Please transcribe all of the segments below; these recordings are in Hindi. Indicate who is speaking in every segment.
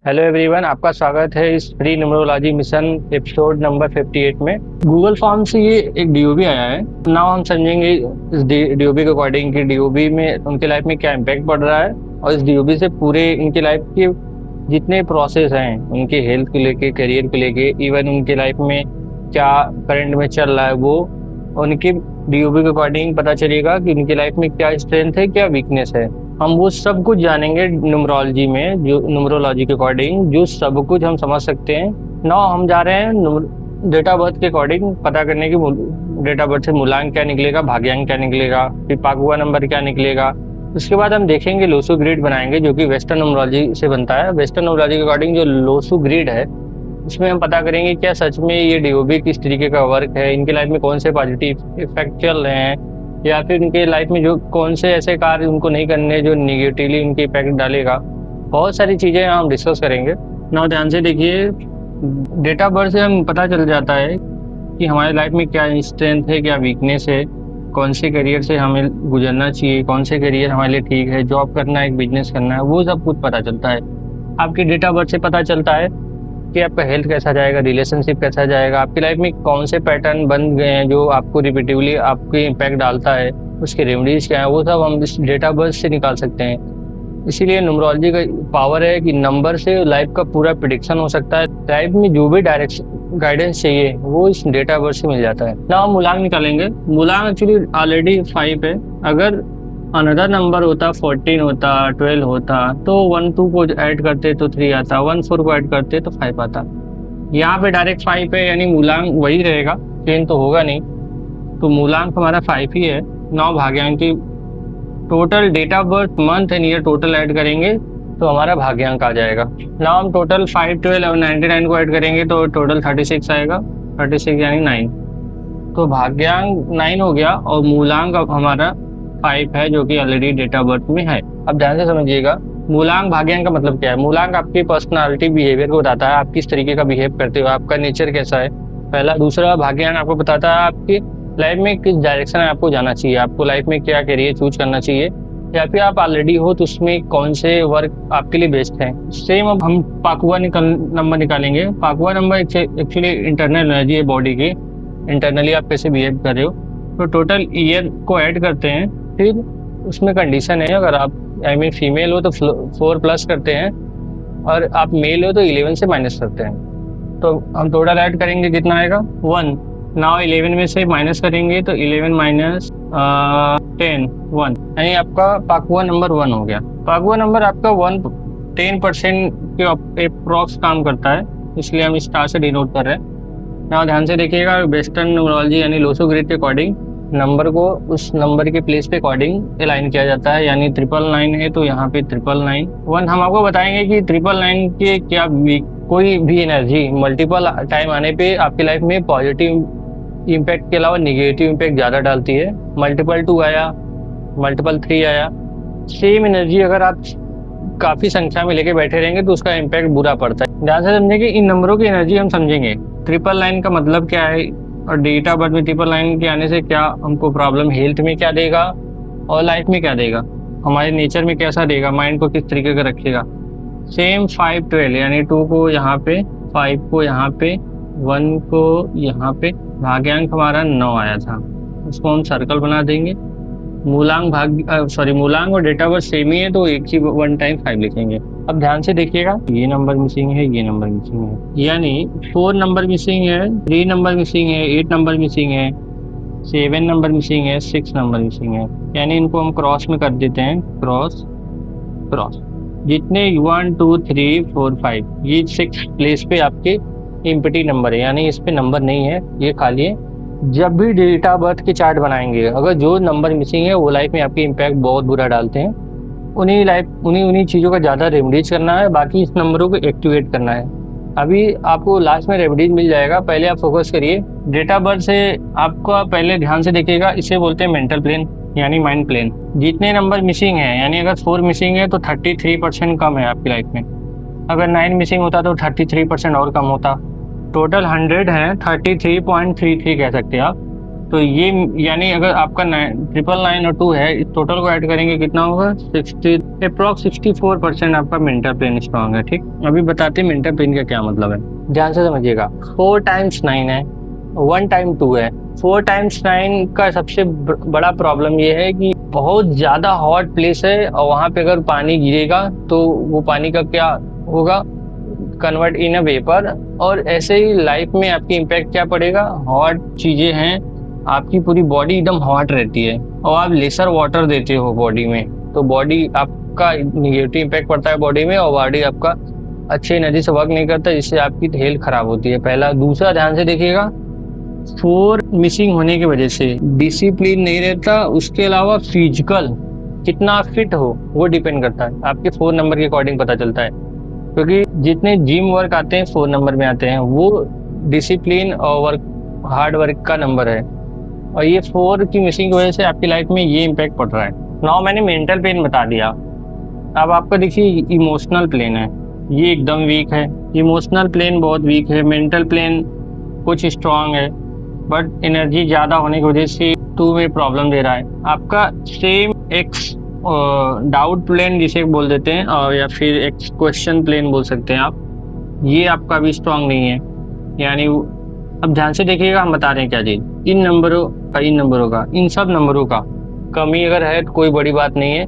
Speaker 1: हेलो एवरीवन, आपका स्वागत है इस free numerology mission episode number 58 में। गूगल फॉर्म से ये एक डीओबी आया है। नाउ हम समझेंगे इस डीओबी के अकॉर्डिंग कि डीओबी में उनके लाइफ में क्या इम्पैक्ट पड़ रहा है और इस डीओबी से पूरे इनकी लाइफ के जितने प्रोसेस हैं, उनके हेल्थ को लेके, करियर को लेके, इवन उनके लाइफ में क्या करंट में चल रहा है, वो उनके डीओबी के अकॉर्डिंग पता चलेगा कि उनकी लाइफ में क्या स्ट्रेंथ है, क्या वीकनेस है। हम वो सब कुछ जानेंगे न्यूमरोलॉजी में, जो न्यूमरोलॉजी के अकॉर्डिंग जो सब कुछ हम समझ सकते हैं। नाउ हम जा रहे हैं डेट ऑफ बर्थ के अकॉर्डिंग पता करने की। डेट ऑफ बर्थ से मूलांक क्या निकलेगा, भाग्यांक क्या निकलेगा, फिर पागुआ नंबर क्या निकलेगा। उसके बाद हम देखेंगे लोसू ग्रिड बनाएंगे, जो कि वेस्टर्न न्यूमरोलॉजी से बनता है। वेस्टर्न न्यूमरोलॉजी के अकॉर्डिंग जो लोसू ग्रिड है, उसमें हम पता करेंगे क्या सच में ये डीओबी किस तरीके का वर्क है, इनकी लाइफ में कौन से पॉजिटिव इफेक्ट चल रहे हैं, या फिर उनके लाइफ में जो कौन से ऐसे कार्य उनको नहीं करने जो निगेटिवली उनके इफेक्ट डालेगा। बहुत सारी चीजें हम डिस्कस करेंगे। ना ध्यान से देखिए, डेट ऑफ बर्थ से हम पता चल जाता है कि हमारे लाइफ में क्या स्ट्रेंथ है, क्या वीकनेस है, कौन से करियर से हमें गुजरना चाहिए, कौन से करियर हमारे लिए ठीक है, जॉब करना है, बिजनेस करना है, वो सब कुछ पता चलता है। आपके डेट ऑफ बर्थ से पता चलता है कि आपका हेल्थ कैसा जाएगा, रिलेशनशिप कैसा जाएगा, आपकी लाइफ में कौन से पैटर्न बन गए हैं जो आपको रिपीटिवली आपके इम्पैक्ट डालता है, उसके रेमेडीज क्या है, वो सब हम इस डेट ऑफ बर्थ से निकाल सकते हैं। इसीलिए न्यूमरोलॉजी का पावर है कि नंबर से लाइफ का पूरा प्रिडिक्शन हो सकता है। लाइफ में जो भी डायरेक्शन गाइडेंस चाहिए वो इस डेट ऑफ बर्थ से मिल जाता है। ना हम मूलांक निकालेंगे। मूलांक एक्चुअली ऑलरेडी 5 है। अगर अनदर नंबर होता, 14 होता, 12 होता, तो 1 2 को ऐड करते तो 3 आता, 1 4 को ऐड करते तो 5 आता। यहाँ पे डायरेक्ट 5 है, यानी मूलांक वही रहेगा, चेंज तो होगा नहीं। तो मूलांक हमारा 5 ही है। 9 भाग्यांक की total date of birth, month and year total add करेंगे तो हमारा भाग्यांक आ जाएगा। नाउ हम टोटल 5 12 और 99 को ऐड करेंगे तो टोटल 36 आएगा। 36 यानी 9। तो भाग्यांक 9 हो गया और मूलांक अब हमारा 5 है, जो कि ऑलरेडी डेट ऑफ बर्थ में है। अब ध्यान से समझिएगा, मूलांक भाग्यांक का मतलब क्या है। मूलांक आपकी पर्सनालिटी बिहेवियर को बताता है, आप किस तरीके का बिहेव करते हो, आपका नेचर कैसा है, पहला। दूसरा, भाग्यांक आपको बताता है आपकी लाइफ में किस डायरेक्शन में आपको जाना चाहिए, आपको लाइफ में क्या करियर चूज करना चाहिए, या फिर आप ऑलरेडी हो तो उसमें कौन से वर्क आपके लिए बेस्ट है। सेम अब हम पाकुआ नंबर निकालेंगे। पाकुआ नंबर एक्चुअली इंटरनल एनर्जी है बॉडी की, इंटरनली आप कैसे बिहेव कर रहे हो। तो टोटल ईयर को ऐड करते हैं, फिर उसमें कंडीशन है, अगर आप फीमेल हो तो 4 प्लस करते हैं, और आप मेल हो तो 11 से माइनस करते हैं। तो हम टोटल ऐड करेंगे, कितना आएगा 1। नाउ 11 में से माइनस करेंगे तो 11 माइनस 10 1, यानी आपका पाकुआ नंबर 1 हो गया। पाकुआ नंबर आपका 10% के अप्रोक्स काम करता है, इसलिए हम स्टार से डिनोट कर रहे हैं। now ध्यान से देखिएगा, वेस्टर्न न्यूमरोलॉजी यानी लोसो ग्रिड के अकॉर्डिंग नंबर को उस नंबर के प्लेस पे अकॉर्डिंग अलाइन किया जाता है। यानी 999 है तो यहाँ पे 999 हम आपको बताएंगे कि 999 के क्या कोई भी एनर्जी मल्टीपल टाइम आने पे आपकी लाइफ में पॉजिटिव इम्पैक्ट के अलावा निगेटिव इम्पैक्ट ज्यादा डालती है। मल्टीपल 2 आया, मल्टीपल 3 आया, सेम एनर्जी अगर आप काफी संख्या में लेके बैठे रहेंगे तो उसका इम्पैक्ट बुरा पड़ता है। ध्यान से समझेंगे, इन नंबरों की एनर्जी हम समझेंगे। 999 का मतलब क्या है, और डेट ऑफ बर्थ में 999 के आने से क्या हमको प्रॉब्लम, हेल्थ में क्या देगा और लाइफ में क्या देगा, हमारे नेचर में कैसा देगा, माइंड को किस तरीके का रखेगा। सेम 5 12 यानी 2 को यहाँ पे, 5 को यहाँ पे, 1 को यहाँ पे। भाग्यांक हमारा 9 आया था, उसको हम सर्कल बना देंगे। मूलांक और डेट ऑफ बर्थ सेम ही है तो एक ही 1 टाइम 5 लिखेंगे। अब ध्यान से देखिएगा, ये नंबर मिसिंग है, ये नंबर मिसिंग है, यानी 4 नंबर मिसिंग है, 3 नंबर मिसिंग है, 8 नंबर मिसिंग है, 7 नंबर मिसिंग है, 6 नंबर मिसिंग है। यानी इनको हम क्रॉस में कर देते हैं, क्रॉस क्रॉस। जितने 1 2 3 4 5 ये 6 प्लेस पे आपके इम्पटी नंबर है, यानी इस पे नंबर नहीं है, ये खाली है। जब भी डेट ऑफ बर्थ के चार्ट बनाएंगे, अगर जो नंबर मिसिंग है वो लाइफ में आपकी इम्पैक्ट बहुत बुरा डालते हैं, उन्हीं चीज़ों का ज़्यादा रेमेडीज करना है, बाकी इस नंबरों को एक्टिवेट करना है। अभी आपको लास्ट में रेमेडीज मिल जाएगा, पहले आप फोकस करिए डेट ऑफ बर्थ से। आपका पहले ध्यान से देखिएगा, इसे बोलते हैं मेंटल प्लेन यानी माइंड प्लेन। जितने नंबर मिसिंग है, यानी अगर 4 मिसिंग है तो 33% कम है आपकी लाइफ में। अगर 9 मिसिंग होता तो 33% और कम होता। टोटल 100 है, 33.33 कह सकते हैं आप। तो ये यानी अगर आपका 999 और 2 है, इस टोटल को ऐड करेंगे कितना होगा 60 अप्रॉक्स 64% आपका मेंटल प्लेन स्ट्रांग है। ठीक, अभी बताते हैं मेंटल प्लेन का क्या मतलब है, ध्यान से समझिएगा। 4 टाइम्स 9 है, 1 टाइम 2 है। 4 टाइम्स 9 का सबसे बड़ा प्रॉब्लम ये है कि बहुत ज्यादा हॉट प्लेस है और वहां पे अगर पानी गिरेगा तो वो पानी का क्या होगा, कन्वर्ट इन अ वेपर। और ऐसे ही लाइफ में आपकी इम्पैक्ट क्या पड़ेगा, हॉट चीजें हैं, आपकी पूरी बॉडी एकदम हॉट रहती है और आप लेसर वाटर देते हो बॉडी में, तो बॉडी आपका निगेटिव इम्पैक्ट पड़ता है बॉडी में और बॉडी आपका अच्छी एनर्जी से वर्क नहीं करता, जिससे आपकी हेल्थ खराब होती है। पहला। दूसरा, ध्यान से देखिएगा, 4 मिसिंग होने की वजह से डिसिप्लिन नहीं रहता, उसके अलावा फिजिकल कितना फिट हो वो डिपेंड करता है, आपके 4 नंबर के अकॉर्डिंग पता चलता है। क्योंकि जितने जिम वर्क आते हैं 4 नंबर में आते हैं, वो डिसिप्लिन और वर्क हार्ड वर्क का नंबर है, और ये 4 की मिसिंग की वजह से आपकी लाइफ में ये इम्पैक्ट पड़ रहा है। नाउ मैंने मेंटल पेन बता दिया, अब आपका देखिए इमोशनल प्लेन है, ये एकदम वीक है। इमोशनल प्लेन बहुत वीक है, मेंटल प्लेन कुछ स्ट्रांग है, बट एनर्जी ज्यादा होने की वजह से 2 में प्रॉब्लम दे रहा है। आपका सेम एक्स डाउट प्लेन जिसे बोल देते हैं, और या फिर एक्स क्वेश्चन प्लेन बोल सकते हैं आप, ये आपका भी स्ट्रांग नहीं है। यानी अब ध्यान से देखिएगा, हम बता रहे हैं क्या चीज, इन नंबरों का, इन सब नंबरों का कमी अगर है तो कोई बड़ी बात नहीं है।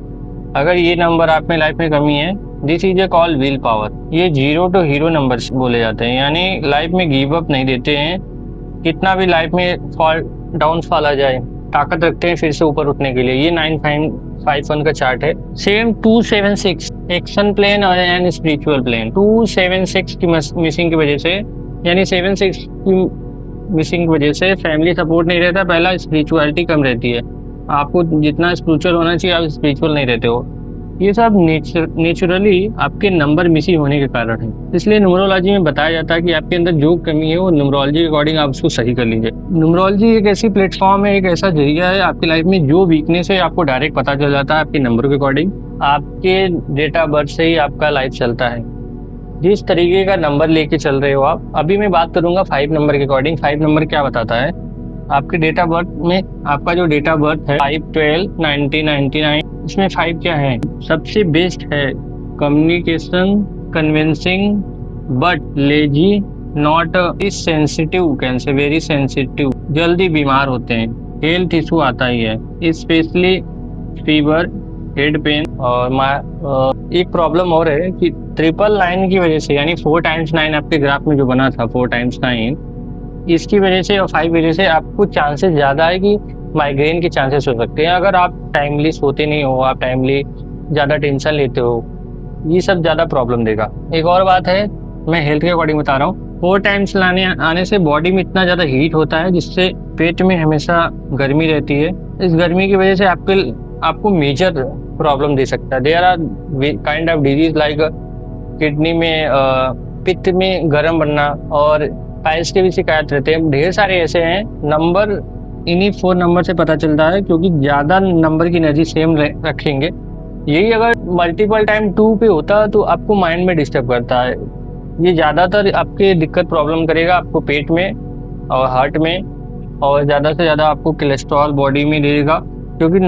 Speaker 1: अगर ये नंबर आप में लाइफ में कमी है, this is a call will power. ये 0 टू हीरो नंबर बोले जाते हैं, यानी लाइफ में गिव अप नहीं देते हैं, कितना भी लाइफ में फॉल डाउनफॉल आ जाए, ताकत रखते हैं फिर से ऊपर उठने के लिए। ये 951 का चार्ट है। सेम 276 एक्शन प्लेन और एंड स्पिरिचुअल प्लेन, 276 की मिसिंग की वजह से, यानी 76 की मिसिंग की वजह से फैमिली सपोर्ट नहीं रहता, पहला स्पिरिचुअलिटी कम रहती है, आपको जितना स्पिरिचुअल होना चाहिए आप स्पिरिचुअल नहीं रहते हो। ये सब नेचुरली आपके नंबर मिसिंग होने के कारण है। इसलिए न्यूमरोलॉजी में बताया जाता है कि आपके अंदर जो कमी है वो न्यूमरोलॉजी के अकॉर्डिंग आप उसको सही कर लीजिए। न्यूमरोलॉजी एक ऐसी प्लेटफॉर्म है, एक ऐसा जरिया है, आपकी लाइफ में जो वीकनेस है आपको डायरेक्ट पता चल जाता है आपके नंबर के अकॉर्डिंग। आपके डेट ऑफ बर्थ से ही आपका लाइफ चलता है, जिस तरीके का नंबर लेके चल रहे हो आप। अभी मैं बात करूंगा 5 नंबर के अकॉर्डिंग। 5 नंबर क्या बताता है, आपके डेट ऑफ बर्थ में, आपका जो डेट ऑफ बर्थ है 5/12/1999, इसमें 5 क्या है, सबसे बेस्ट है communication, convincing, but lazy, not is sensitive, can say very sensitive, जल्दी बीमार होते हैं, हेल्थ इशू आता ही है, स्पेशली फीवर, हेड पेन। और एक प्रॉब्लम और है कि 999 की वजह से, यानी 4 टाइम्स 9 आपके ग्राफ में जो बना था 4 टाइम्स 9, इसकी वजह से और 5 वजह से आपको चांसेस ज़्यादा है कि माइग्रेन के चांसेस हो सकते हैं, अगर आप टाइमली सोते नहीं हो, आप टाइमली ज़्यादा टेंशन लेते हो, ये सब ज़्यादा प्रॉब्लम देगा। एक और बात है, मैं हेल्थ के अकॉर्डिंग बता रहा हूँ, 4 टाइम्स लाने आने से बॉडी में इतना ज़्यादा हीट होता है जिससे पेट में हमेशा गर्मी रहती है। इस गर्मी की वजह से आपको मेजर प्रॉब्लम दे सकता है। There are kind of disease like kidney में पित्त में गर्म बनना और पाइल्स के भी शिकायत रहते हैं, ढेर सारे ऐसे हैं। नंबर इन्हीं 4 नंबर से पता चलता है, क्योंकि ज्यादा नंबर की एनर्जी सेम रखेंगे। यही अगर मल्टीपल टाइम 2 पे होता तो आपको माइंड में डिस्टर्ब करता है, ये ज्यादातर आपके दिक्कत प्रॉब्लम करेगा आपको पेट में और हार्ट में, और ज्यादा से ज्यादा आपको कोलेस्ट्रॉल बॉडी में देगा, क्योंकि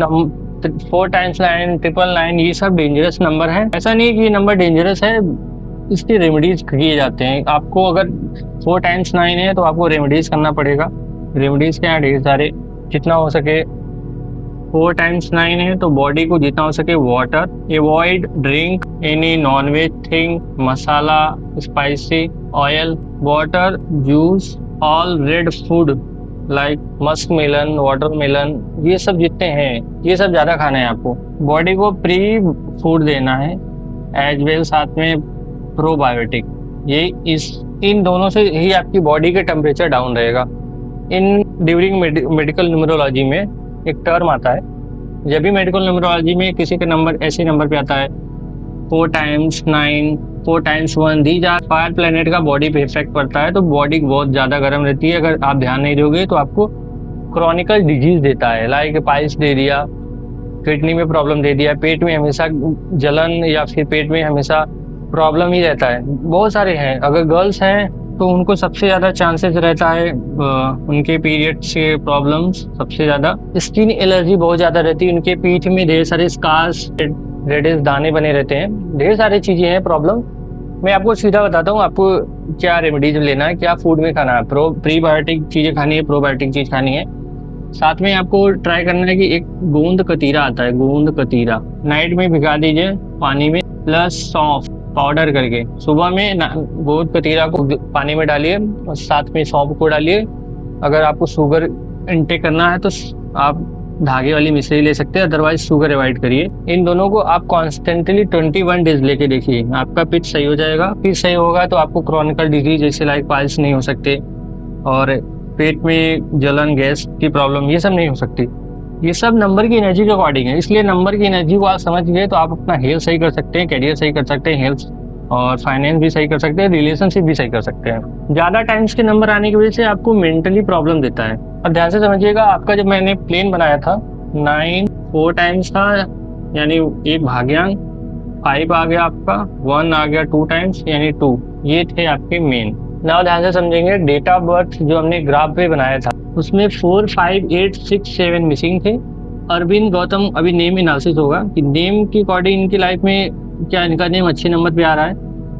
Speaker 1: 4 टाइम्स 9, 999 ये सब डेंजरस नंबर है। ऐसा नहीं कि ये नंबर डेंजरस है, इसके रेमेडीज किए जाते हैं। आपको अगर 4 टाइम्स 9 है तो आपको रेमेडीज करना पड़ेगा। रेमेडीज क्या है, ढेर सारे, जितना हो सके। 4 टाइम्स 9 है तो बॉडी को जितना हो सके water, avoid drink any nonveg thing, masala, spicy, oil, water, juice, all red food like musk melon, watermelon, ये सब जितने हैं ये सब ज्यादा खाना है आपको। बॉडी को प्री फूड देना है, एज वेल साथ में प्रोबायोटिक। ये इन दोनों से ही आपकी बॉडी के टेम्परेचर डाउन रहेगा। इन ड्यूरिंग मेडिकल न्यूमरोलॉजी में एक टर्म आता है, जब भी मेडिकल न्यूमरोलॉजी में किसी का नंबर ऐसे नंबर पे आता है 4 times 9, 4 times 1, these are fire planet का बॉडी पे इफेक्ट पड़ता है, तो बॉडी बहुत ज्यादा गर्म रहती है। अगर आप ध्यान नहीं दोगे तो आपको क्रॉनिकल डिजीज देता है, लाइक पाइल्स दे दिया, किडनी में प्रॉब्लम दे दिया, पेट में हमेशा जलन या फिर पेट में हमेशा प्रॉब्लम ही रहता है। बहुत सारे हैं। अगर गर्ल्स हैं तो उनको सबसे ज़्यादा चांसेस रहता है उनके पीरियड्स के प्रॉब्लम्स सबसे ज़्यादा। स्किन एलर्जी बहुत ज़्यादा रहती है, उनके पीठ में ढेर सारे स्कार्स, रेडिश दाने बने रहते हैं, ढेर सारी चीज़ें हैं प्रॉब्लम। मैं आपको सीधा बताता हूँ आपको क्या रेमेडीज लेना है, क्या फूड में खाना है। प्रीबायोटिक चीज़ें खानी है, प्रोबायोटिक चीज़ खानी है। साथ में आपको ट्राई करना है कि एक गोंद कतीरा आता है, गोंद कतीरा नाइट में भिगा दीजिए पानी में, प्लस सौंफ पाउडर करके। सुबह में गोंद कतीरा को पानी में डालिए और साथ में सौंफ को डालिए। अगर आपको शुगर इंटेक करना है तो आप धागे वाली मिश्री ले सकते हैं, अदरवाइज शुगर अवॉइड करिए। इन दोनों को आप कॉन्स्टेंटली 21 डेज लेके देखिए, आपका पित्त सही हो जाएगा। फिर सही होगा तो आपको क्रॉनिकल डिजीज जैसे लाइक पाइल्स नहीं हो सकते और पेट में जलन, गैस की प्रॉब्लम, ये सब नहीं हो सकती। ये सब नंबर की एनर्जी के अकॉर्डिंग है, इसलिए नंबर की एनर्जी को आप समझ गए तो आप अपना हेल्थ सही कर सकते हैं, करियर सही कर सकते हैं, हेल्थ और फाइनेंस भी सही कर सकते हैं, रिलेशनशिप भी सही कर सकते हैं। ज़्यादा टाइम्स के नंबर आने की वजह से आपको मेंटली प्रॉब्लम देता है। और ध्यान से समझिएगा, आपका जब मैंने प्लेन बनाया था 9 4 टाइम्स था, यानी एक भाग्यांक, 5 आ गया आपका, 1 आ गया 2 टाइम्स यानी 2, ये थे आपके मेन। नाउ ध्यान से समझेंगे, डेट ऑफ बर्थ जो हमने ग्राफ पे बनाया था उसमें 4 5 8 6 7 मिसिंग थे। अरविंद गौतम, अभी नेम एनालिसिस होगा कि नेम के अकॉर्डिंग इनकी लाइफ में क्या इनका नेम अच्छे नंबर पे आ रहा है।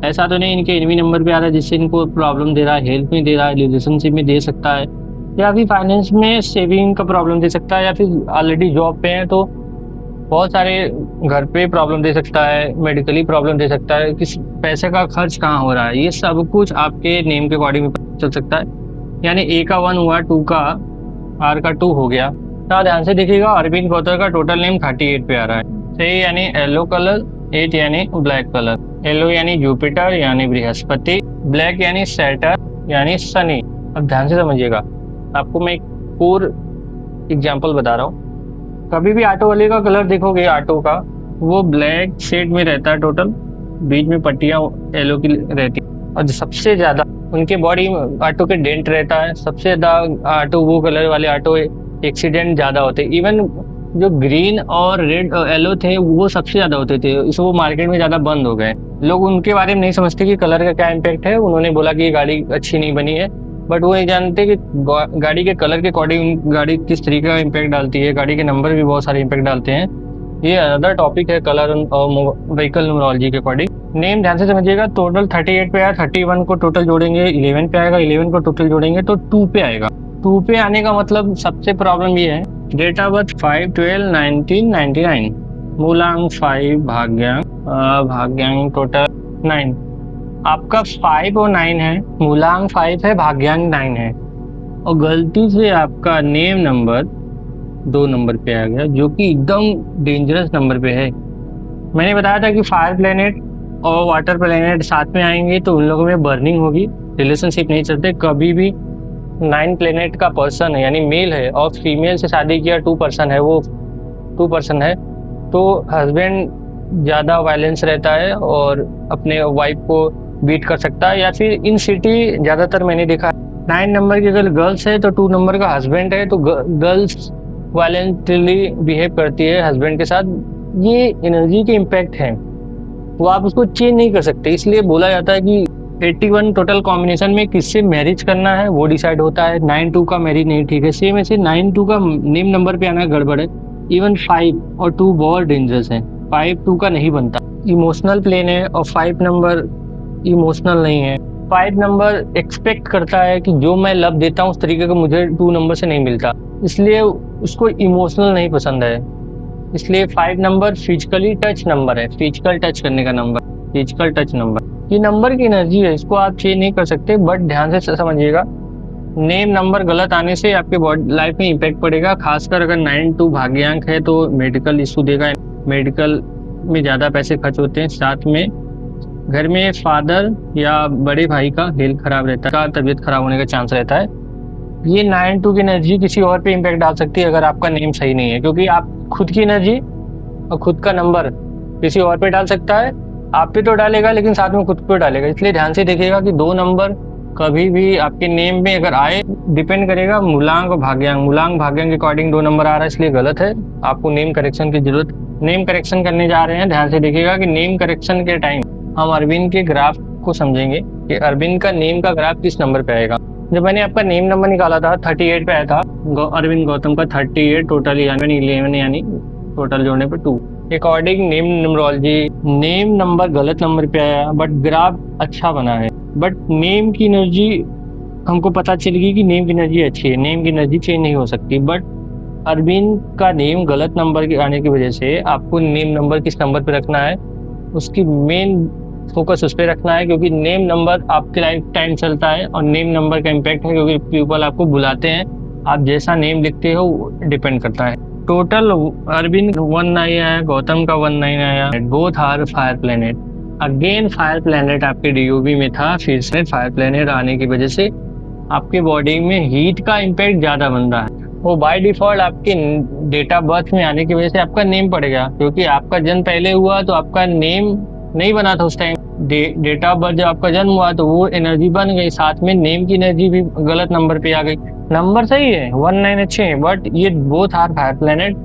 Speaker 1: ऐसा तो नहीं इनके एनवी नंबर पे आ रहा है जिससे इनको प्रॉब्लम दे रहा है, हेल्थ में दे रहा है, रिलेशनशिप में दे सकता है, या फिर फाइनेंस में सेविंग का प्रॉब्लम दे सकता है, या फिर ऑलरेडी जॉब पे है तो बहुत सारे घर पे प्रॉब्लम दे सकता है, मेडिकली प्रॉब्लम दे सकता है, किस पैसे का खर्च कहाँ हो रहा है, ये सब कुछ आपके नेम के अकॉर्डिंग चल सकता है। यानी ए का 1 हुआ, 2 का, आर का 2 हो गया। तो ध्यान से देखिएगा, अरविंद गौतम का टोटल नेम 38 पे आ रहा है। सही, यानी येलो कलर, 8 यानी ब्लैक कलर, येलो यानी जुपिटर यानी बृहस्पति, ब्लैक यानी सैटर्न यानी शनि। अब ध्यान से समझिएगा, आपको मैं एक और एग्जाम्पल बता रहा हूँ। कभी भी ऑटो वाले का कलर देखोगे, ऑटो का वो ब्लैक शेड में रहता है टोटल, बीच में पट्टियां येलो की रहती है, और सबसे ज्यादा उनके बॉडी में ऑटो के डेंट रहता है। सबसे ज्यादा ऑटो, वो कलर वाले ऑटो एक्सीडेंट ज्यादा होते हैं। इवन जो ग्रीन और रेड येलो थे वो सबसे ज्यादा होते थे, इसलिए वो मार्केट में ज्यादा बंद हो गए। लोग उनके बारे में नहीं समझते कि कलर का क्या इम्पैक्ट है। उन्होंने बोला कि ये गाड़ी अच्छी नहीं बनी है, बट वो नहीं जानते कि गाड़ी के कलर के अकॉर्डिंग गाड़ी किस तरीके का इम्पैक्ट डालती है। गाड़ी के नंबर भी बहुत सारे इम्पैक्ट डालते हैं। ये अनदर टॉपिक है, कलर और व्हीकल न्यूमरोलॉजी के अकॉर्डिंग। नेम ध्यान से समझिएगा, टोटल 38 पे आया, 31 को टोटल जोड़ेंगे 11 पे आएगा, 11 को टोटल जोड़ेंगे तो 2 पे आएगा। 2 पे आने का मतलब सबसे प्रॉब्लम ये है, डेट ऑफ बर्थ 5/12/1999, मूलांक 5, भाग्यांक टोटल 9। आपका 5 और 9 है, मूलांक 5 है, भाग्यांक 9 है, और गलती से आपका नेम नंबर 2 नंबर पे आ गया, जो कि एकदम डेंजरस नंबर पे है। मैंने बताया था कि फायर प्लेनेट और वाटर प्लेनेट साथ में आएंगे तो उन लोगों में बर्निंग होगी, रिलेशनशिप नहीं चलते कभी भी। 9 प्लेनेट का पर्सन है, यानी मेल है, और फीमेल से शादी किया 2 पर्सन है, वो 2 पर्सन है, तो हस्बैंड ज़्यादा वायलेंस रहता है और अपने वाइफ को बीट कर सकता है, या फिर इन सिटी ज़्यादातर मैंने देखा 9 नंबर की अगर गर्ल्स है तो 2 नंबर का हस्बैंड है तो गर्ल्स वायलेंटली बिहेव करती है हस्बैंड के साथ। ये एनर्जी के इम्पैक्ट है, वो आप उसको चेंज नहीं कर सकते। इसलिए बोला जाता है कि 81 टोटल कॉम्बिनेशन में किससे मैरिज करना है वो डिसाइड होता है। 9-2 का मैरिज नहीं ठीक है। सेम ऐसे 9-2 का नेम नंबर पे आना गड़बड़ है। इवन 5 और 2 बहुत डेंजरस है, 5-2 का नहीं बनता। इमोशनल प्लेन है और 5 नंबर इमोशनल नहीं है। 5 नंबर एक्सपेक्ट करता है कि जो मैं लव देता हूँ उस तरीके का मुझे 2 नंबर से नहीं मिलता, इसलिए उसको इमोशनल नहीं पसंद है। इसलिए 5 नंबर फिजिकली टच नंबर है, फिजिकल टच करने का नंबर, फिजिकल टच नंबर। ये नंबर की एनर्जी है, इसको आप चेंज नहीं कर सकते, बट ध्यान से समझिएगा, नेम नंबर गलत आने से आपके बॉडी लाइफ में इम्पैक्ट पड़ेगा। खासकर अगर 9-2 भाग्यांक है तो मेडिकल इशू देगा, मेडिकल में ज़्यादा पैसे खर्च होते हैं। साथ में घर में फादर या बड़े भाई का हेल्थ खराब रहता है, का तबीयत खराब होने का चांस रहता है। ये 9-2 की एनर्जी किसी और पे इम्पैक्ट डाल सकती है अगर आपका नेम सही नहीं है, क्योंकि आप खुद की एनर्जी और खुद का नंबर किसी और पे डाल सकता है। आप पे तो डालेगा लेकिन साथ में खुद पे डालेगा, इसलिए ध्यान से देखिएगा कि 2 नंबर कभी भी आपके नेम में अगर आए, डिपेंड करेगा मूलांक और भाग्यांक। मूलांक भाग्यांक के अकॉर्डिंग 2 नंबर आ रहा है, इसलिए गलत है, आपको नेम करेक्शन की जरूरत। नेम करेक्शन करने जा रहे हैं, ध्यान से देखिएगा कि नेम करेक्शन के टाइम हम अरविंद के ग्राफ को समझेंगे कि अरविंद का नेम का ग्राफ किस नंबर पे आएगा। जब मैंने आपका नेम नंबर निकाला था 38 पे आया था, अरविंद गौतम का 38 टोटल 11 यानी टोटल जोड़ने पे 2। According name numerology name number गलत नंबर पे आया, बट ग्राफ अच्छा बना है। बट नेम की एनर्जी हमको पता चल गई कि नेम की एनर्जी अच्छी है, नेम की एनर्जी चेंज नहीं हो सकती। बट अरविंद का नेम गलत नंबर के आने की वजह से आपको नेम नंबर किस नंबर पे रखना है, उसकी मेन फोकस उस पर रखना है, क्योंकि नेम नंबर आपके लाइफ टाइम चलता है और नेम नंबर का इम्पैक्ट है, क्योंकि पीपल आपको बुलाते हैं, आप जैसा नेम लिखते हो डिपेंड करता है। टोटल अरविंद 19 आया, गौतम का 19 आया। Both are fire planet. Again fire planet आपके डीओबी में था, फिर से फायर प्लेनेट आने की वजह से आपके बॉडी में हीट का इम्पैक्ट ज्यादा बन रहा है। वो बाय डिफॉल्ट आपके डेट ऑफ बर्थ में आने की वजह से आपका नेम पड़ेगा, क्योंकि आपका जन्म पहले हुआ तो आपका नेम नहीं बना था उस टाइम। डेट ऑफ बर्थ जब आपका जन्म हुआ तो वो एनर्जी बन गई, साथ में नेम की एनर्जी भी गलत नंबर पे आ गई। नंबर सही है 19 अच्छे हैं, बट ये बोथ आर फायर प्लेनेट,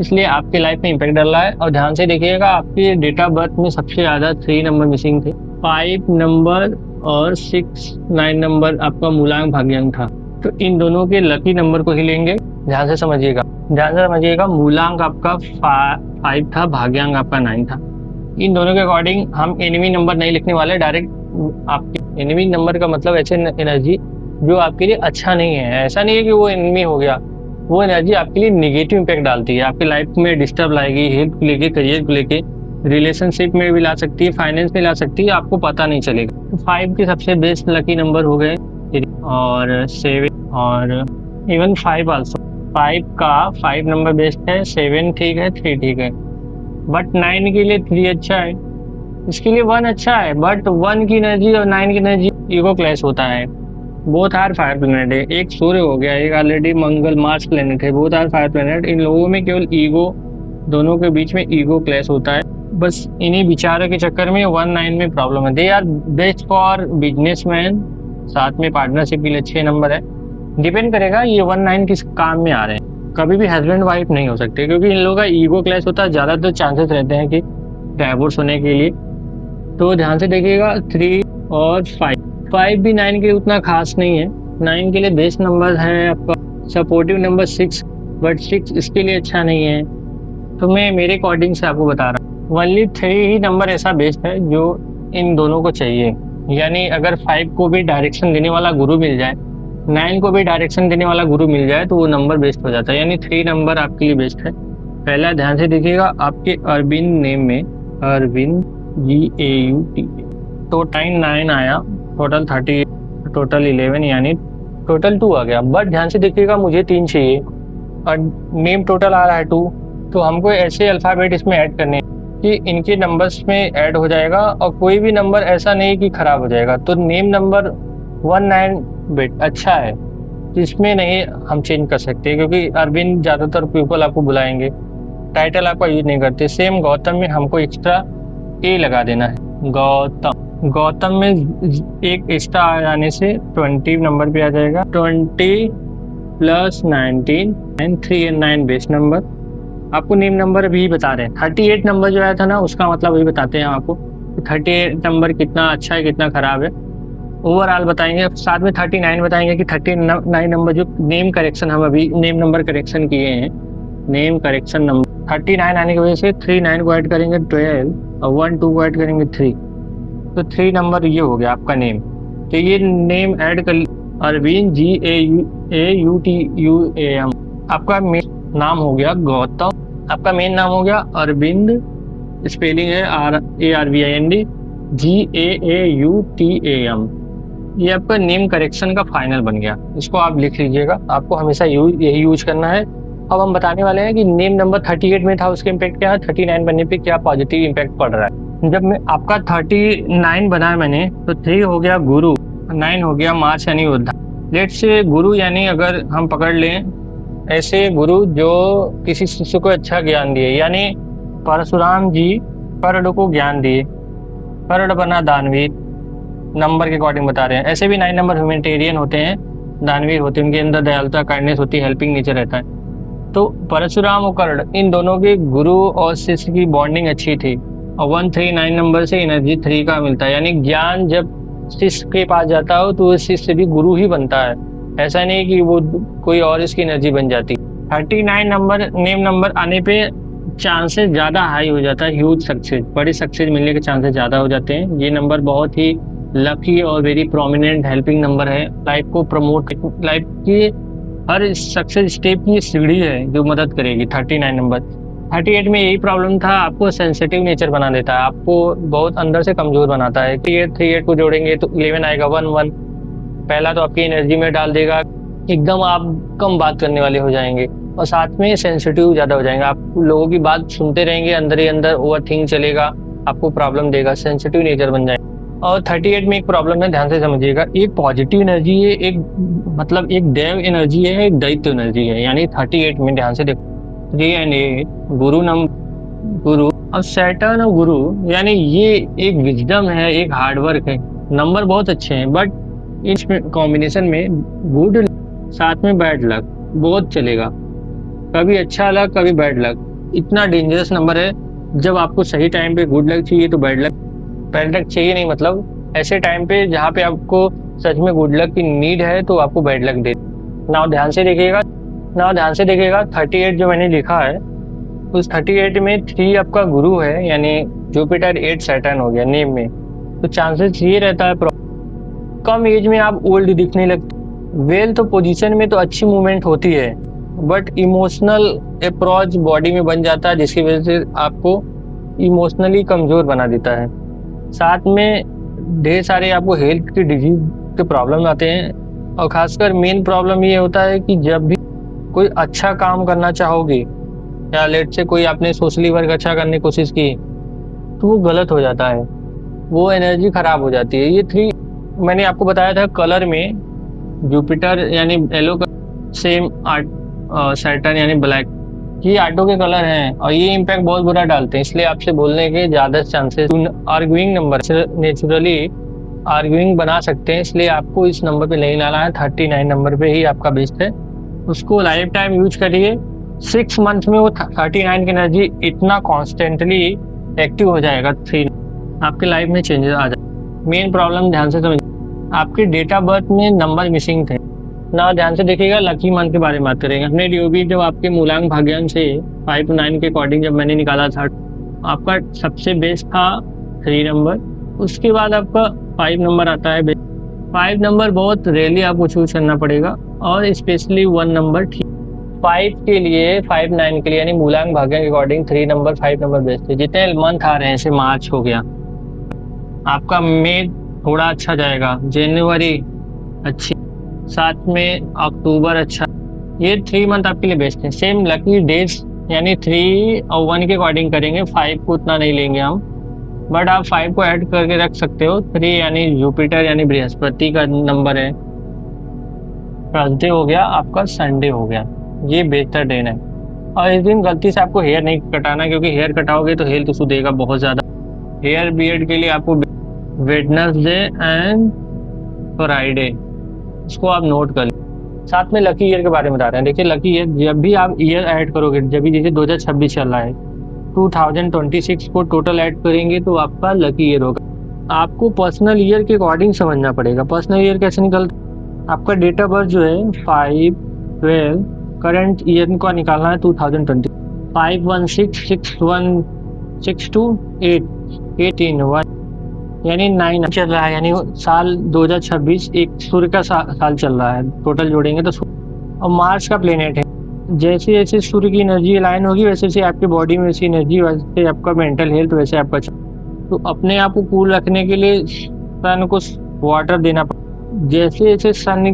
Speaker 1: इसलिए आपके लाइफ में इम्पैक्ट डाल रहा है। और ध्यान से देखिएगा, आपके डेट ऑफ बर्थ में सबसे ज्यादा 3 नंबर मिसिंग थे, 5 नंबर और 6-9 नंबर आपका मूलांक भाग्यांक था। तो इन दोनों के लकी नंबर को ही लेंगे। ध्यान से समझिएगा, मूलांक आपका 5 था, भाग्यांक आपका 9 था। इन दोनों के अकॉर्डिंग हम एनिमी नंबर नहीं लिखने वाले, डायरेक्ट आपके एनिमी नंबर का मतलब ऐसे एनर्जी जो आपके लिए अच्छा नहीं है। ऐसा नहीं है कि वो एनिमी हो गया, वो एनर्जी आपके लिए निगेटिव इम्पैक्ट डालती है, आपकी लाइफ में डिस्टर्ब लाएगी, हेल्थ को लेके, करियर को लेके, रिलेशनशिप में भी ला सकती है, फाइनेंस में ला सकती है, आपको पता नहीं चलेगा। तो 5 के सबसे बेस्ट लकी नंबर हो गए और 7 और इवन 5 आल्सो। 5 नंबर बेस्ट है, 7 ठीक है, 3 ठीक है, बट 9 के लिए 3 अच्छा है, इसके लिए 1 अच्छा है। बट 1 की एनर्जी और 9 की एनर्जी ईगो क्लैश होता है। बोथ आर फायर प्लेनेट है, एक सूर्य हो गया, एक ऑलरेडी मंगल मार्स प्लेनेट है, बोथ आर फायर प्लेनेट। इन लोगों में केवल ईगो, दोनों के बीच में ईगो क्लैश होता है। बस इन्हीं विचारों के चक्कर में 1-9 में प्रॉब्लम है। They are best for businessman, साथ में पार्टनरशिप के लिए अच्छे नंबर है। डिपेंड करेगा ये 1-9 किस काम में आ रहे हैं। कभी भी हस्बैंड वाइफ नहीं हो सकते, क्योंकि इन लोगों का ईगो क्लैश होता है, ज्यादातर चांसेस रहते हैं कि डाइवोर्स होने के लिए। तो ध्यान से देखिएगा, 3 और 5 भी 9 के लिए उतना खास नहीं है। 9 के लिए बेस्ट नंबर है आपका सपोर्टिव नंबर 6, बट 6 इसके लिए अच्छा नहीं है। तो मैं मेरे अकॉर्डिंग से आपको बता रहा हूँ, ओनली 3 ही नंबर ऐसा बेस्ट है जो इन दोनों को चाहिए। यानी अगर 5 को भी डायरेक्शन देने वाला गुरु मिल जाए, 9 को भी डायरेक्शन देने वाला गुरु मिल जाए, तो वो नंबर बेस्ट हो जाता है। यानी 3 नंबर आपके लिए बेस्ट है। पहला ध्यान से देखिएगा, आपके अरविंद नेम में अरविंद GAUT टोटल 9 आया, टोटल 30, टोटल 11 यानी टोटल 2 आ गया। बट ध्यान से देखिएगा, मुझे 3 चाहिए और नेम टोटल आ रहा है 2, तो हमको ऐसे अल्फाबेट इसमें ऐड करने कि इनके नंबर्स में ऐड हो जाएगा और कोई भी नंबर ऐसा नहीं कि खराब हो जाएगा। तो नेम नंबर 19 बिट अच्छा है, इसमें नहीं हम चेंज कर सकते, क्योंकि अरविंद ज्यादातर पीपल आपको बुलाएंगे, टाइटल आपका यूज नहीं करते। सेम गौतम में हमको एक्स्ट्रा ए लगा देना है। गौतम में एक एक्स्ट्रा आ जाने से 20 नंबर पे आ जाएगा। 20 + 19 एंड 3 और 9 बेस्ट नंबर। आपको नेम नंबर भी बता रहे हैं। 38 नंबर जो आया था ना, उसका मतलब वही बताते हैं आपको 38 नंबर कितना अच्छा है कितना खराब है, ओवरऑल बताएंगे। साथ में 39 बताएंगे कि 39 नंबर जो नेम करेक्शन हम अभी नेम नंबर करेक्शन किए हैं, नेम करेक्शन नंबर 39 आने की वजह से 3 9 को ऐड करेंगे 12 और 1 2 को ऐड करेंगे 3, तो 3 नंबर ये हो गया आपका नेम। तो ये नेम ऐड कर अरविंद GAUTUAM। आपका मेन नाम हो गया गौतम, आपका मेन नाम हो गया अरविंद, स्पेलिंग है ARVIND GAAUTAM। ये आपका नेम करेक्शन का फाइनल बन गया, इसको आप लिख लीजिएगा, आपको हमेशा यही यूज करना है। अब हम बताने वाले हैं कि नेम नंबर 38 में था, उसके इम्पैक्ट क्या है, 39 बनने पे क्या पॉजिटिव इम्पैक्ट पड़ रहा है। जब मैं आपका 39 बनाया मैंने, तो 3 हो गया गुरु, 9 हो गया मार्च यानी उद्धार। लेट से गुरु यानी अगर हम पकड़ लें ऐसे गुरु जो किसी शिष्य को अच्छा ज्ञान दिए, यानी परशुराम जी कर्ण को ज्ञान दिए, कर्ण बना दानवीर, नंबर के अकॉर्डिंग बता रहे हैं। ऐसे भी 9 नंबर ह्यूमैनिटेरियन होते हैं, दानवीर होते हैं, उनके अंदर दयालुता काइंडनेस होती है, हेल्पिंग नेचर रहता है। तो परशुराम और कर्ण इन दोनों के गुरु और शिष्य की बॉन्डिंग अच्छी थी, और 139 नंबर से एनर्जी 3 का मिलता है, यानी ज्ञान जब शिष्य के पास जाता हो तो शिष्य भी गुरु ही बनता है, ऐसा नहीं कि वो कोई और इसकी एनर्जी बन जाती। 39 नंबर नेम नंबर आने पे चांसेस ज़्यादा हाई हो जाता है, ह्यूज सक्सेस, बड़ी सक्सेस मिलने के चांसेस ज़्यादा हो जाते हैं। ये नंबर बहुत ही लकी और वेरी प्रोमिनेंट हेल्पिंग नंबर है, लाइफ को प्रमोट, लाइफ की हर सक्सेस स्टेप की सीढ़ी है जो मदद करेगी। 39 नंबर 38 में यही प्रॉब्लम था, आपको सेंसिटिव नेचर बना देता है, आपको बहुत अंदर से कमजोर बनाता है। 38 को जोड़ेंगे तो 11 आएगा, 11 पहला तो आपकी एनर्जी में डाल देगा, एकदम आप कम बात करने वाले हो जाएंगे और साथ में सेंसिटिव ज़्यादा हो जाएंगे, आप लोगों की बात सुनते रहेंगे, अंदर ही अंदर ओवर थिंक चलेगा, आपको प्रॉब्लम देगा, सेंसिटिव नेचर बन जाएगा। और 38 में एक प्रॉब्लम है, ध्यान से समझिएगा, एक पॉजिटिव एनर्जी है, एक मतलब एक देव एनर्जी है, एक दैत्य एनर्जी है। यानी 38 में ध्यान से देखो, 3 एंड 8 गुरु गुरु और सैटर्न और गुरु, यानी ये एक विजडम है, एक हार्डवर्क है, नंबर बहुत अच्छे हैं, बट इस कॉम्बिनेशन में गुड साथ में बैड लक बहुत चलेगा, कभी अच्छा लक कभी बैड लक। इतना डेंजरस नंबर है, जब आपको सही टाइम पे गुड लक चाहिए तो बैड लक चाहिए नहीं, मतलब ऐसे टाइम पे जहाँ पे आपको सच में गुड लक की नीड है तो आपको बैड लक दे। नाउ ध्यान से देखिएगा 38 जो मैंने लिखा है, उस 38 में 3 आपका गुरु है, यानी जुपिटर, 8 सैटर्न हो गया नेम में, तो चांसेस ये रहता है कम एज में आप ओल्ड दिखने लगते। वेल्थ पोजीशन में तो अच्छी मूवमेंट होती है, बट इमोशनल अप्रोच बॉडी में बन जाता है, जिसकी वजह से आपको इमोशनली कमजोर बना देता है। साथ में ढेर सारे आपको हेल्थ की डिजीज के प्रॉब्लम आते हैं, और खासकर मेन प्रॉब्लम ये होता है कि जब भी कोई अच्छा काम करना चाहोगे, या लेट से कोई आपने सोशली वर्क अच्छा करने की कोशिश की तो वो गलत हो जाता है, वो एनर्जी खराब हो जाती है। ये 3 मैंने आपको बताया था कलर में, जुपिटर यानी येलो, सेम सैटर्न यानी ब्लैक, ये आटो के कलर हैं और ये इम्पैक्ट बहुत बुरा डालते हैं, इसलिए आपसे बोलने के ज़्यादा chances. Arguing number naturally arguing बना सकते हैं, इसलिए आपको इस नंबर पे नहीं लाना है, 39 नंबर पे ही आपका बेस्ट है, उसको लाइफ टाइम यूज करिए। 6 मंथ में वो 39 की एनर्जी इतना कॉन्स्टेंटली एक्टिव हो जाएगा, 3 आपके लाइफ में चेंजेस आ जाए। मेन प्रॉब्लम ध्यान से समझ, आपके डेट ऑफ बर्थ में नंबर मिसिंग थे ना, ध्यान से देखिएगा। लकी मंथ के बारे में बात करेंगे, हमने डीओबी जब आपके मूलांक भाग्यांक से 5 to 9 के अकॉर्डिंग जब मैंने निकाला था, आपका सबसे बेस्ट था 3 नंबर, उसके बाद आपका 5 नंबर आता है। 5 नंबर बहुत रेयरली आपको चूज करना पड़ेगा, और स्पेशली 1 नंबर ठीक। 5 के लिए 5 9 के लिए यानी मूलांक भाग्यांक के अकॉर्डिंग 3 नंबर 5 नंबर बेस्ट है। जितने मंथ आ रहे हैं, जैसे मार्च हो गया आपका, मई थोड़ा अच्छा जाएगा, जनवरी अच्छी, साथ में अक्टूबर अच्छा, ये 3 मंथ आपके लिए बेस्ट है। सेम लकी डेज यानी 3 और 1 के अकॉर्डिंग करेंगे, 5 को उतना नहीं लेंगे हम, बट आप 5 को ऐड करके रख सकते हो। 3 यानी जुपिटर यानी बृहस्पति का नंबर है, थर्सडे हो गया आपका, संडे हो गया, ये बेहतर दिन है। और इस दिन गलती से आपको हेयर नहीं कटाना, क्योंकि हेयर कटाओगे तो हेल्थ इशू देगा बहुत ज़्यादा। हेयर बियर्ड के लिए आपको वेडनेसडे एंड फ्राइडे, इसको आप नोट कर। साथ में लकी ईयर के बारे में बता रहे हैं, देखिए लकी ईयर जब भी आप ईयर ऐड करोगे, जब भी जैसे 2026 चल रहा है, 2026 को टोटल ऐड करेंगे तो आपका लकी ईयर होगा। आपको पर्सनल ईयर के अकॉर्डिंग समझना पड़ेगा। पर्सनल ईयर कैसे निकलता, आपका डेट ऑफ बर्थ जो है 5 12 करंट ईयर का निकालना है 2020, 5166162 8 यानी 9 चल रहा है, यानी साल 2026 एक सूर्य का साल चल रहा है, टोटल जोड़ेंगे तो और मार्स का प्लेनेट है। जैसे जैसे सूर्य की एनर्जी अलाइन होगी, वैसे वैसे आपकी बॉडी में वैसी एनर्जी, वैसे आपका मेंटल हेल्थ, वैसे आपका। तो अपने आप को कूल रखने के लिए सन को वाटर देना पड़ेगा। जैसे जैसे सन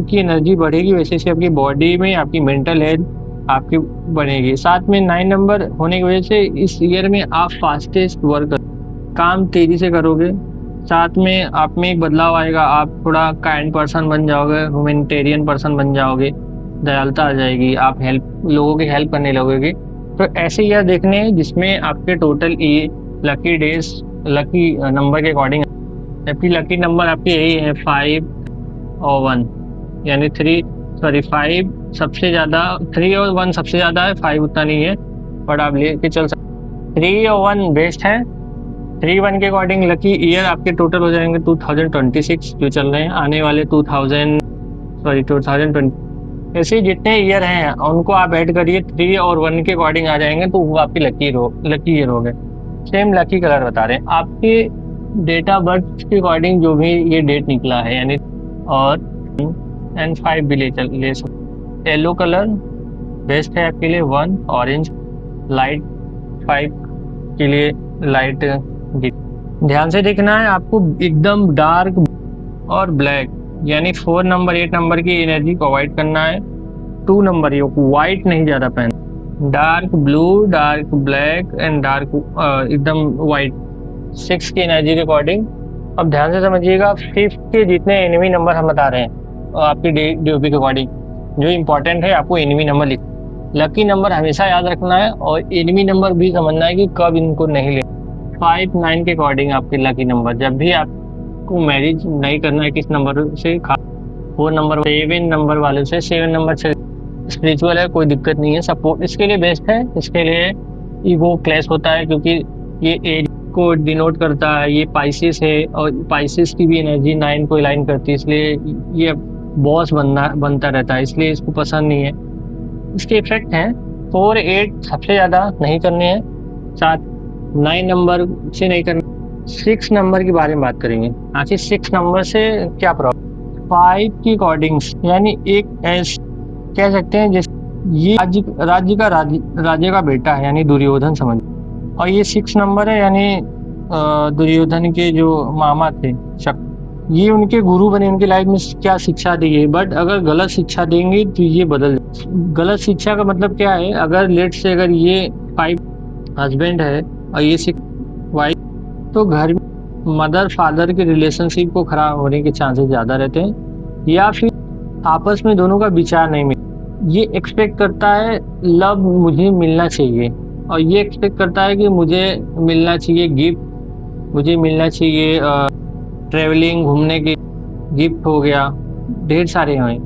Speaker 1: की एनर्जी बढ़ेगी, वैसे वैसे आपकी बॉडी में आपकी मेंटल हेल्थ आपकी बढ़ेगी। साथ में 9 नंबर होने की वजह से इस ईयर में आप फास्टेस्ट वर्क, काम तेजी से करोगे। साथ में आप में एक बदलाव आएगा, आप थोड़ा काइंड पर्सन बन जाओगे, ह्यूमैनिटेरियन पर्सन बन जाओगे, दयालुता आ जाएगी, आप लोगों की हेल्प करने लगोगे। तो ऐसे ईयर देखने हैं जिसमें आपके टोटल ये लकी डेज लकी नंबर के अकॉर्डिंग, जबकि लकी नंबर आपके यही है 5 और 1, यानी 5 सबसे ज़्यादा, 3 और 1 सबसे ज़्यादा है, 5 उतना नहीं है, बट आप लेके चल सकते। 3 और 1 बेस्ट है, 3-1 के अकॉर्डिंग लकी ईयर आपके टोटल हो जाएंगे 2026 जो चल रहे हैं, आने वाले 2020 ऐसे जितने ईयर हैं उनको आप ऐड करिए, 3 और 1 के अकॉर्डिंग आ जाएंगे तो वो आपकी लकी ईयर हो गए। सेम लकी कलर बता रहे हैं आपके डेट ऑफ बर्थ के अकॉर्डिंग जो भी ये डेट निकला है, यानी और N5 भी ले सकते। येलो कलर बेस्ट है आपके लिए, 1 ऑरेंज, लाइट 5 के लिए लाइट। ध्यान से देखना है आपको, एकदम डार्क और ब्लैक यानी 4 नंबर 8 नंबर की एनर्जी को अवॉइड करना है। 2 नंबर ये वाइट नहीं ज़्यादा पहनना, dark blue, dark black and dark एकदम वाइट 6 की एनर्जी के अकॉर्डिंग। अब ध्यान से समझिएगा, 5 के जितने एनिमी नंबर हम बता रहे हैं आपकी डीओपी के अकॉर्डिंग, जो इम्पोर्टेंट है आपको एनिमी नंबर लिख, लकी नंबर हमेशा याद रखना है और एनिमी नंबर भी समझना है कि कब इनको नहीं ले। 5 9 के अकॉर्डिंग आपके लकी नंबर, जब भी आपको मैरिज नहीं करना है किस नंबर से, 4 नंबर 7 नंबर वाले से, 7 नंबर से स्पिरिचुअल है, कोई दिक्कत नहीं है, सपोर्ट इसके लिए बेस्ट है। इसके लिए ईगो क्लैश होता है क्योंकि ये एज को डिनोट करता है, ये पाइसिस है और पाइसिस की भी एनर्जी 9 को अलाइन करती है, इसलिए ये बॉस बनता रहता है, इसलिए इसको पसंद नहीं है। इसके इफेक्ट हैं 4 8 सबसे ज़्यादा नहीं करने हैं, 7 9 नंबर से नहीं करने। 6 नंबर के बारे में बात करेंगे। आखिर 6 नंबर से क्या प्रॉब्लम, 5 की अकॉर्डिंग्स यानी एक ऐसे कह सकते हैं जैसे ये राज्य का बेटा है यानी दुर्योधन समझ, और ये 6 नंबर है यानी दुर्योधन के जो मामा थे ये उनके गुरु बने, उनकी लाइफ में क्या शिक्षा दी है। बट अगर गलत शिक्षा देंगे तो ये बदल, गलत शिक्षा का मतलब क्या है, अगर लेट से अगर ये 5 हस्बैंड है और ये 6 वाइफ, तो घर में मदर फादर के रिलेशनशिप को खराब होने के चांसेस ज़्यादा रहते हैं, या फिर आपस में दोनों का विचार नहीं मिल, ये एक्सपेक्ट करता है लव मुझे मिलना चाहिए और ये एक्सपेक्ट करता है कि मुझे मिलना चाहिए गिफ्ट, मुझे मिलना चाहिए ट्रेवलिंग घूमने के गिफ्ट हो गया, ढेर सारे हैं,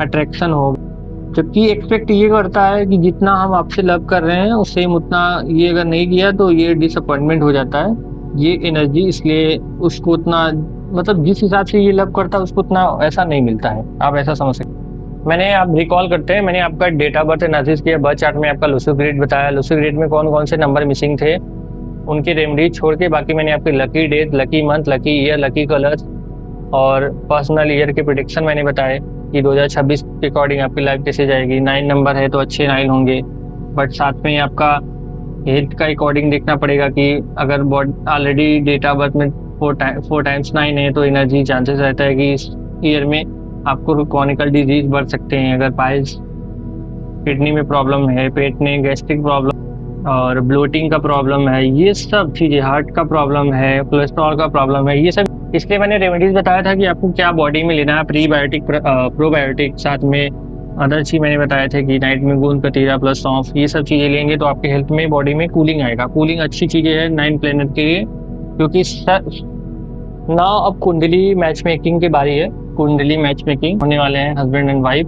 Speaker 1: अट्रैक्शन हो गया। जबकि एक्सपेक्ट ये करता है कि जितना हम आपसे लव कर रहे हैं उससे उतना ये अगर नहीं किया तो ये डिसअपॉइंटमेंट हो जाता है, ये एनर्जी, इसलिए उसको उतना मतलब जिस हिसाब से ये लव करता है उसको उतना ऐसा नहीं मिलता है, आप ऐसा समझ सकते। मैंने आप रिकॉल करते हैं, मैंने आपका डेट ऑफ बर्थ एनालिसिस किया, बर्थ चार्ट में आपका लूसिड ग्रिड बताया, लूसिड ग्रिड में कौन कौन से नंबर मिसिंग थे, उनकी रेमेडीज छोड़ के बाकी मैंने आपकी lucky date, lucky month, lucky year, lucky colours और पर्सनल ईयर के प्रेडिक्शन मैंने बताए कि 2026 के अकॉर्डिंग आपकी लाइफ कैसे जाएगी। 9 नंबर है तो अच्छे 9 होंगे, बट साथ में आपका हेल्थ का अकॉर्डिंग देखना पड़ेगा कि अगर ऑलरेडी डेट ऑफ बर्थ में 4 टाइम्स 9 है तो एनर्जी चांसेस रहता है कि इस ईयर में आपको क्रॉनिकल डिजीज बढ़ सकते हैं। अगर पाइल्स, किडनी में प्रॉब्लम है, पेट में गैस्ट्रिक प्रॉब्लम और ब्लोटिंग का प्रॉब्लम है, ये सब चीज़ें, हार्ट का प्रॉब्लम है, कोलेस्ट्रॉल का प्रॉब्लम है, ये सब, इसलिए मैंने रेमेडीज बताया था कि आपको क्या बॉडी में लेना है, प्रीबायोटिक प्रोबायोटिक, साथ में अदर चीज़ मैंने बताया था कि नाइट में गूंद कतीरा प्लस सौंफ, ये सब चीज़ें लेंगे तो आपके हेल्थ में बॉडी में कूलिंग आएगा। कूलिंग अच्छी चीज़ें है 9 प्लेनेट के लिए, क्योंकि ना अब कुंडली मैच मेकिंग की बारी है, कुंडली मैच मेकिंग होने वाले हैं हस्बैंड एंड वाइफ,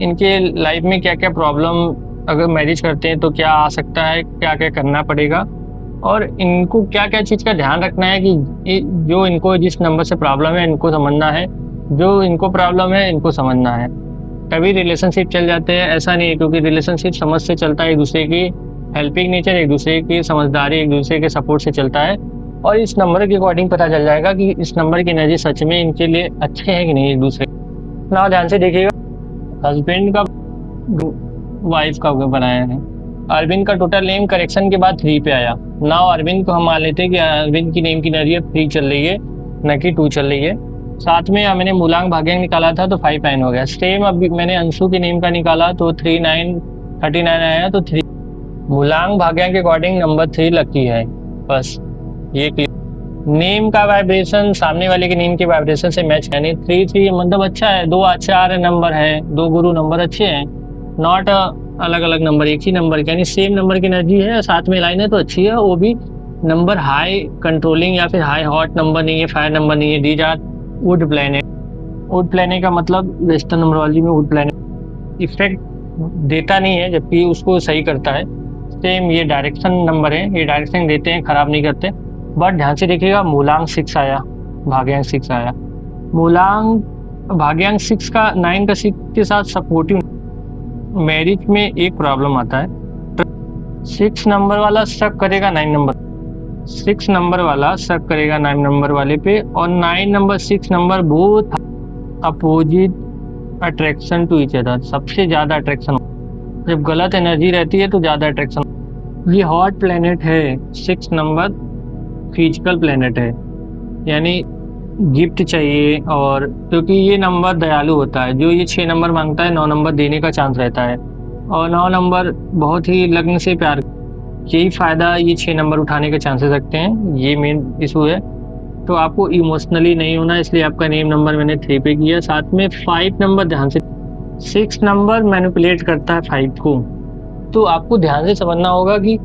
Speaker 1: इनके लाइफ में क्या क्या प्रॉब्लम, अगर मैरिज करते हैं तो क्या आ सकता है, क्या क्या करना पड़ेगा और इनको क्या क्या चीज़ का ध्यान रखना है कि जो इनको जिस नंबर से प्रॉब्लम है इनको समझना है, जो इनको प्रॉब्लम है इनको समझना है, तभी रिलेशनशिप चल जाते हैं। ऐसा नहीं है, क्योंकि रिलेशनशिप समझ से चलता है, एक दूसरे की हेल्पिंग नेचर, एक दूसरे की समझदारी, एक दूसरे के सपोर्ट से चलता है, और इस नंबर के अकॉर्डिंग पता चल जाएगा कि इस नंबर की एनर्जी सच में इनके लिए अच्छे हैं कि नहीं एक दूसरे। ना ध्यान से देखिएगा, हस्बैंड का वाइफ का बनाया है, अरविंद का टोटल नेम करेक्शन के बाद 3 पे आया। नाउ अरविंद को हम मान लेते हैं कि अरविंद की नेम की एनर्जी 3 चल रही है, न कि 2 चल रही है। साथ में मैंने मूलांग भाग्यांक निकाला था तो 5 9 हो गया। सेम अभी मैंने अंशु की नेम का निकाला तो 3 9 39 आया, तो 3 मूलांग भाग्यांक के अकॉर्डिंग नंबर 3 लकी है। बस ये नेम का वाइब्रेशन सामने वाले के नेम के वाइब्रेशन से मैच, यानी 3 3 मतलब अच्छा है, 2 4 नंबर है, 2 गुरु नंबर अच्छे हैं, नॉट अलग अलग नंबर, एक ही नंबर यानी सेम नंबर की एनर्जी है, साथ में लाइन है तो अच्छी है। वो भी नंबर हाई कंट्रोलिंग या फिर हाई हॉट नंबर नहीं है, फायर नंबर नहीं है। These are wood planet. Wood planet का मतलब वेस्टर्न नंबरोलॉजी में वुड प्लैनेट इफेक्ट देता नहीं है, जबकि उसको सही करता है। सेम ये डायरेक्शन नंबर है, ये डायरेक्शन देते हैं, खराब नहीं करते। बट ध्यान से देखिएगा, मूलांक 6 आया, भाग्यांक 6 आया। मूलांक भाग्यांक 6 का 9 का 6 के साथ सपोर्टिव मैरिज में एक प्रॉब्लम आता है। 6 नंबर वाला शक करेगा 9 नंबर, 6 नंबर वाला शक करेगा 9 नंबर वाले पे, और 9 number 6 number both opposite attraction to each other, सबसे ज्यादा अट्रैक्शन। जब गलत एनर्जी रहती है तो ज्यादा अट्रैक्शन। ये हॉट प्लेनेट है, 6 नंबर फिजिकल प्लेनेट है, यानी गिफ्ट चाहिए, और क्योंकि ये नंबर दयालु होता है, जो ये 6 नंबर मांगता है 9 नंबर देने का चांस रहता है, और 9 नंबर बहुत ही लगन से प्यार, यही फायदा ये 6 नंबर उठाने के चांसेस रखते हैं, ये मेन इशू है। तो आपको इमोशनली नहीं होना, इसलिए आपका नेम नंबर मैंने 3 पे किया। साथ में 5 नंबर ध्यान से, 6 नंबर मैनिपुलेट करता है 5 को, तो आपको ध्यान से समझना होगा कि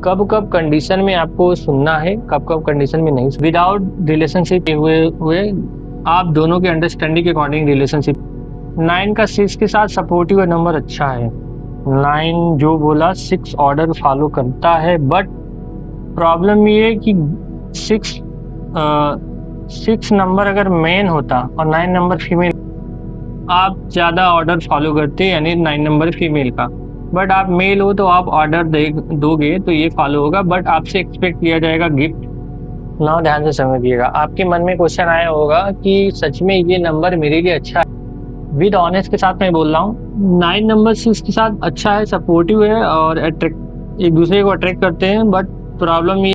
Speaker 1: कब कब कंडीशन में आपको सुनना है, कब कब कंडीशन में नहीं। विदाउट रिलेशनशिप हुए आप दोनों के अंडरस्टैंडिंग के अकॉर्डिंग रिलेशनशिप। 9 का 6 के साथ सपोर्टिव नंबर अच्छा है, 9 जो बोला 6 ऑर्डर फॉलो करता है, बट प्रॉब्लम ये है कि 6 नंबर अगर मेन होता और 9 नंबर फीमेल, आप ज़्यादा ऑर्डर फॉलो करते, यानी 9 नंबर फीमेल का। बट आप मेल हो तो आप ऑर्डर दोगे तो ये फॉलो होगा, बट आपसे एक्सपेक्ट किया जाएगा गिफ्ट। ना, ध्यान से समझिएगा, आपके मन में क्वेश्चन आया होगा कि सच में ये नंबर मेरे लिए अच्छा है। विद ऑनेस्ट के साथ मैं बोल रहा हूँ, 9 नंबर 6 के साथ अच्छा है, सपोर्टिव है, और अट्रैक्ट, एक दूसरे को अट्रैक्ट करते हैं। बट प्रॉब्लम ये,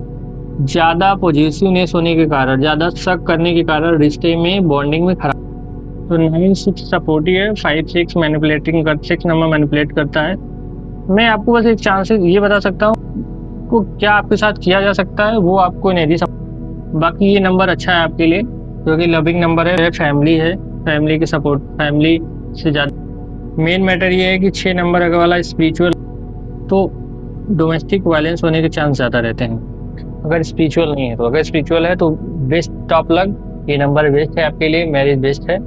Speaker 1: ज़्यादा पॉजिटिवनेस होने के कारण, ज़्यादा शक करने के कारण रिश्ते में, बॉन्डिंग में खराब। तो 9 6 सपोर्टिव है, 5 6 मैनिपुलेटिंग कर, 6 नंबर मैनिपुलेट करता है। मैं आपको बस एक चांसेस ये बता सकता हूँ को क्या आपके साथ किया जा सकता है, वो आपको नहीं समझ। बाकी ये नंबर अच्छा है आपके लिए, क्योंकि लविंग नंबर है, फैमिली है, फैमिली की सपोर्ट, फैमिली से ज़्यादा मेन मैटर ये है कि 6 नंबर अगर वाला स्पिरिचुअल, तो डोमेस्टिक वायलेंस होने के चांस ज़्यादा रहते हैं अगर स्पिरिचुअल नहीं है तो। अगर स्पिरिचुअल है तो बेस्ट, टॉप लग, ये नंबर बेस्ट है आपके लिए, मैरिज बेस्ट है।